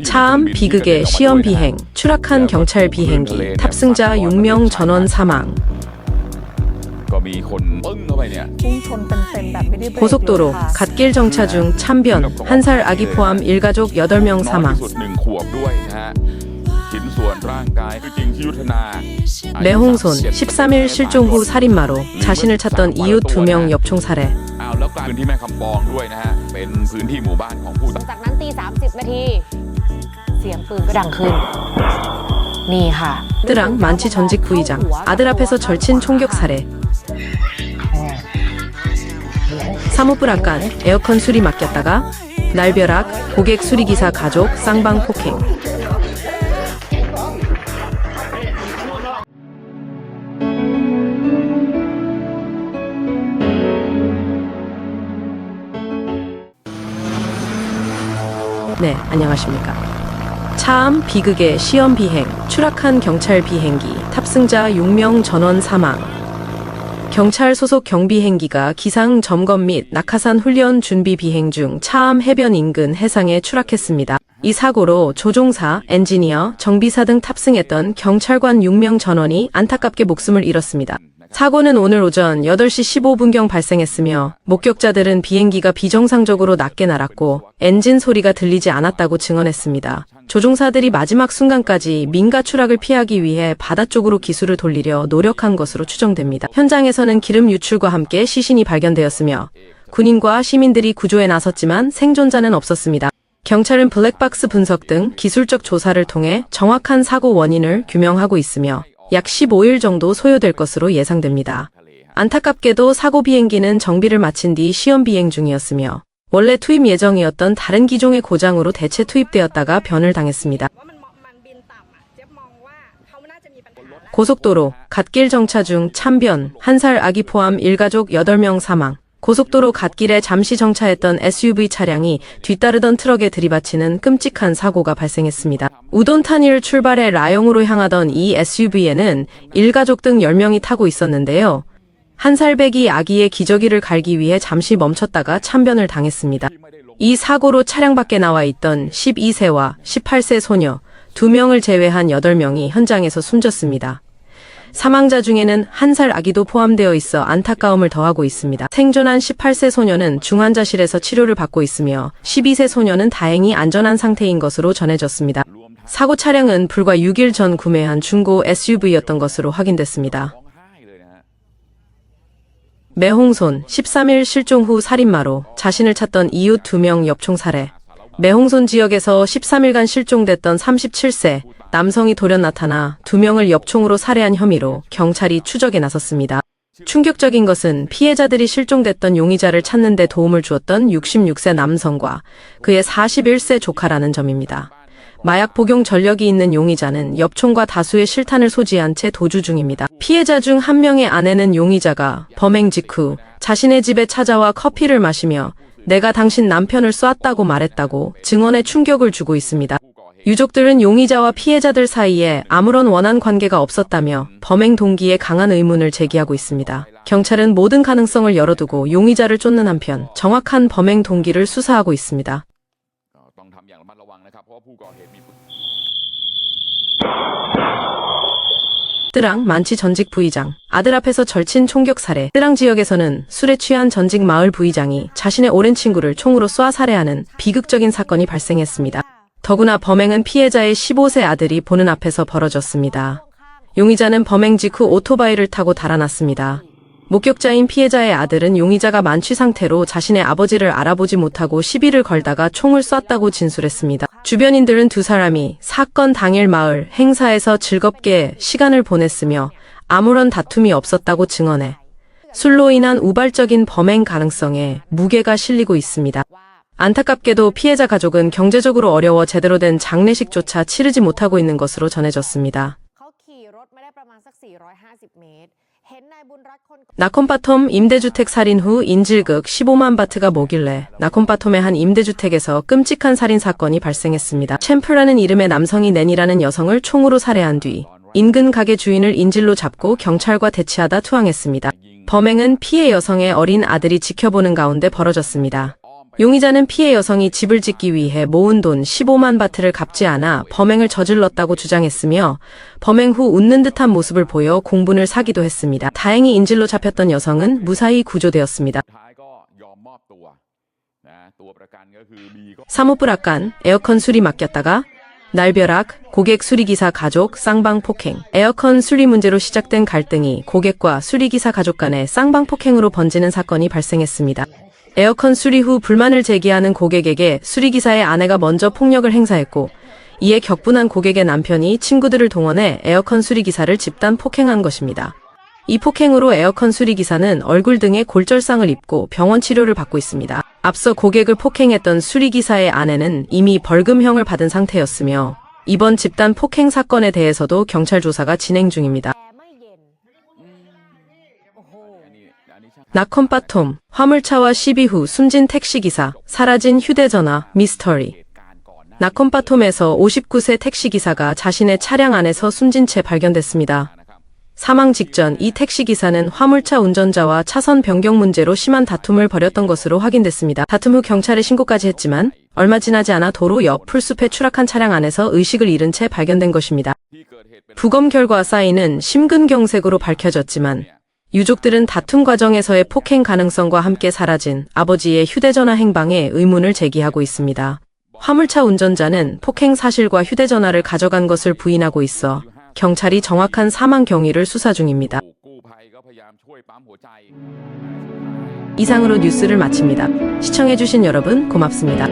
차암 비극의 시험 비행, 추락한 경찰 비행기, 탑승자 6명 전원 사망. 고속도로 갓길 정차 중 참변, 1살 아기 포함 일가족 8명 사망. 매홍손, 13일 실종 후 살인마로 자신을 찾던 이웃 2명 엽총 살해. จากนั้นตี 30 นาทีเสียงปืนก็ดังขึ้นนี่ค่ะ 뜨랑 만취 전직 부의장, 아들 앞에서 절친 총격 살해. 사모불 악간, 에어컨 수리 맡겼다가 날벼락, 고객 수리기사 가족 쌍방 폭행. 네, 안녕하십니까. 차암 비극의 시험 비행, 추락한 경찰 비행기, 탑승자 6명 전원 사망. 경찰 소속 경비행기가 기상 점검 및 낙하산 훈련 준비 비행 중 차암 해변 인근 해상에 추락했습니다. 이 사고로 조종사, 엔지니어, 정비사 등 탑승했던 경찰관 6명 전원이 안타깝게 목숨을 잃었습니다. 사고는 오늘 오전 8시 15분경 발생했으며 목격자들은 비행기가 비정상적으로 낮게 날았고 엔진 소리가 들리지 않았다고 증언했습니다. 조종사들이 마지막 순간까지 민가 추락을 피하기 위해 바다 쪽으로 기술을 돌리려 노력한 것으로 추정됩니다. 현장에서는 기름 유출과 함께 시신이 발견되었으며 군인과 시민들이 구조에 나섰지만 생존자는 없었습니다. 경찰은 블랙박스 분석 등 기술적 조사를 통해 정확한 사고 원인을 규명하고 있으며 약 15일 정도 소요될 것으로 예상됩니다. 안타깝게도 사고 비행기는 정비를 마친 뒤 시험 비행 중이었으며 원래 투입 예정이었던 다른 기종의 고장으로 대체 투입되었다가 변을 당했습니다. 고속도로, 갓길 정차 중 참변, 1살 아기 포함 일가족 8명 사망. 고속도로 갓길에 잠시 정차했던 SUV 차량이 뒤따르던 트럭에 들이받치는 끔찍한 사고가 발생했습니다. 우돈탄을 출발해 라용으로 향하던 이 SUV에는 일가족 등 10명이 타고 있었는데요. 1살배기 아기의 기저귀를 갈기 위해 잠시 멈췄다가 참변을 당했습니다. 이 사고로 차량 밖에 나와 있던 12세와 18세 소녀 2명을 제외한 8명이 현장에서 숨졌습니다. 사망자 중에는 1살 아기도 포함되어 있어 안타까움을 더하고 있습니다. 생존한 18세 소녀는 중환자실에서 치료를 받고 있으며 12세 소녀는 다행히 안전한 상태인 것으로 전해졌습니다. 사고 차량은 불과 6일 전 구매한 중고 SUV였던 것으로 확인됐습니다. 매홍손, 13일 실종 후 살인마로 자신을 찾던 이웃 2명 엽총 살해. 매홍손 지역에서 13일간 실종됐던 37세 남성이 돌연 나타나 2명을 엽총으로 살해한 혐의로 경찰이 추적에 나섰습니다. 충격적인 것은 피해자들이 실종됐던 용의자를 찾는 데 도움을 주었던 66세 남성과 그의 41세 조카라는 점입니다. 마약 복용 전력이 있는 용의자는 엽총과 다수의 실탄을 소지한 채 도주 중입니다. 피해자 중 한 명의 아내는 용의자가 범행 직후 자신의 집에 찾아와 커피를 마시며 내가 당신 남편을 쏘았다고 말했다고 증언에 충격을 주고 있습니다. 유족들은 용의자와 피해자들 사이에 아무런 원한 관계가 없었다며 범행 동기에 강한 의문을 제기하고 있습니다. 경찰은 모든 가능성을 열어두고 용의자를 쫓는 한편 정확한 범행 동기를 수사하고 있습니다. 뜨랑 만취 전직 부의장, 아들 앞에서 절친 총격 살해. 뜨랑 지역에서는 술에 취한 전직 마을 부의장이 자신의 오랜 친구를 총으로 쏴 살해하는 비극적인 사건이 발생했습니다. 더구나 범행은 피해자의 15세 아들이 보는 앞에서 벌어졌습니다. 용의자는 범행 직후 오토바이를 타고 달아났습니다. 목격자인 피해자의 아들은 용의자가 만취 상태로 자신의 아버지를 알아보지 못하고 시비를 걸다가 총을 쐈다고 진술했습니다. 주변인들은 두 사람이 사건 당일 마을 행사에서 즐겁게 시간을 보냈으며 아무런 다툼이 없었다고 증언해 술로 인한 우발적인 범행 가능성에 무게가 실리고 있습니다. 안타깝게도 피해자 가족은 경제적으로 어려워 제대로 된 장례식조차 치르지 못하고 있는 것으로 전해졌습니다. 나콘바텀 임대주택 살인 후 인질극 15만 바트가 뭐길래 나콘바텀의 한 임대주택에서 끔찍한 살인 사건이 발생했습니다. 챔프라는 이름의 남성이 낸이라는 여성을 총으로 살해한 뒤 인근 가게 주인을 인질로 잡고 경찰과 대치하다 투항했습니다. 범행은 피해 여성의 어린 아들이 지켜보는 가운데 벌어졌습니다. 용의자는 피해 여성이 집을 짓기 위해 모은 돈 15만 바트를 갚지 않아 범행을 저질렀다고 주장했으며 범행 후 웃는 듯한 모습을 보여 공분을 사기도 했습니다. 다행히 인질로 잡혔던 여성은 무사히 구조되었습니다. 사모부 락간, 에어컨 수리 맡겼다가 날벼락, 고객 수리기사 가족 쌍방폭행. 에어컨 수리 문제로 시작된 갈등이 고객과 수리기사 가족 간의 쌍방폭행으로 번지는 사건이 발생했습니다. 에어컨 수리 후 불만을 제기하는 고객에게 수리기사의 아내가 먼저 폭력을 행사했고 이에 격분한 고객의 남편이 친구들을 동원해 에어컨 수리기사를 집단 폭행한 것입니다. 이 폭행으로 에어컨 수리기사는 얼굴 등에 골절상을 입고 병원 치료를 받고 있습니다. 앞서 고객을 폭행했던 수리기사의 아내는 이미 벌금형을 받은 상태였으며 이번 집단 폭행 사건에 대해서도 경찰 조사가 진행 중입니다. 나컴바톰, 화물차와 시비 후 숨진 택시기사, 사라진 휴대전화, 미스터리. 나컴바톰에서 59세 택시기사가 자신의 차량 안에서 숨진 채 발견됐습니다. 사망 직전 이 택시기사는 화물차 운전자와 차선 변경 문제로 심한 다툼을 벌였던 것으로 확인됐습니다. 다툼 후 경찰에 신고까지 했지만 얼마 지나지 않아 도로 옆 풀숲에 추락한 차량 안에서 의식을 잃은 채 발견된 것입니다. 부검 결과 사인은 심근경색으로 밝혀졌지만 유족들은 다툼 과정에서의 폭행 가능성과 함께 사라진 아버지의 휴대전화 행방에 의문을 제기하고 있습니다. 화물차 운전자는 폭행 사실과 휴대전화를 가져간 것을 부인하고 있어 경찰이 정확한 사망 경위를 수사 중입니다. 이상으로 뉴스를 마칩니다. 시청해주신 여러분 고맙습니다.